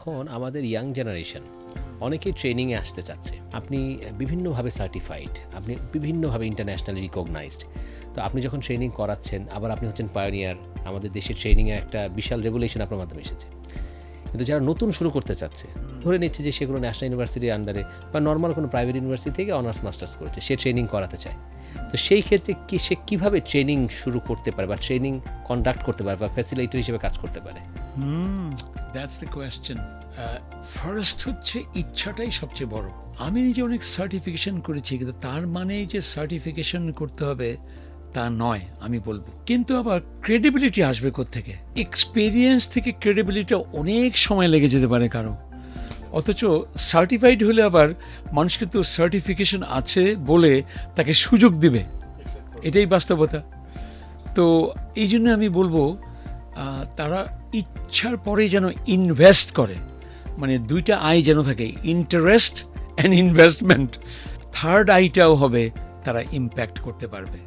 এখন আমাদের young generation অনেকেই ট্রেনিংয়ে আসতে চাচ্ছে। আপনি বিভিন্নভাবে সার্টিফাইড, আপনি বিভিন্নভাবে ইন্টারন্যাশনালি রিকগনাইজড। তো আপনি যখন ট্রেনিং করাচ্ছেন, আবার আপনি হচ্ছেন পায়োনিয়ার, আমাদের দেশের ট্রেনিংয়ে একটা বিশাল রেগুলেশন আপনার মাধ্যমে এসেছে। কিন্তু যারা নতুন শুরু করতে চাচ্ছে, ধরে নিচ্ছে যে সেগুলো ন্যাশনাল ইউনিভার্সিটির আন্ডারে বা নর্মাল কোনো প্রাইভেট ইউনিভার্সিটি থেকে অনার্স মাস্টার্স করেছে, সে ট্রেনিং করাতে চায়। তো সেই ক্ষেত্রে কি সে কীভাবে ট্রেনিং শুরু করতে পারে বা ট্রেনিং কন্ডাক্ট করতে পারে বা ফ্যাসিলিটেটর হিসেবে কাজ করতে পারে? That's the question. ফার্স্ট হচ্ছে ইচ্ছাটাই সবচেয়ে বড়। আমি নিজে অনেক সার্টিফিকেশন করেছি, কিন্তু তার মানে যে সার্টিফিকেশন করতে হবে তা নয় আমি বলবো। কিন্তু আবার ক্রেডিবিলিটি আসবে কোত্থেকে? এক্সপিরিয়েন্স থেকে ক্রেডিবিলিটি অনেক সময় লেগে যেতে পারে কারো। অথচ সার্টিফাইড হলে আবার মানুষ কিন্তু সার্টিফিকেশন আছে বলে তাকে সুযোগ দিবে, এটাই বাস্তবতা। তো এই জন্য আমি বলবো তারা ইচ্ছার পরে যেন ইনভেস্ট করে, মানে দুইটা আই যেন থাকে, ইন্টারেস্ট অ্যান্ড ইনভেস্টমেন্ট। থার্ড আইটাও হবে, তারা ইম্প্যাক্ট করতে পারবে।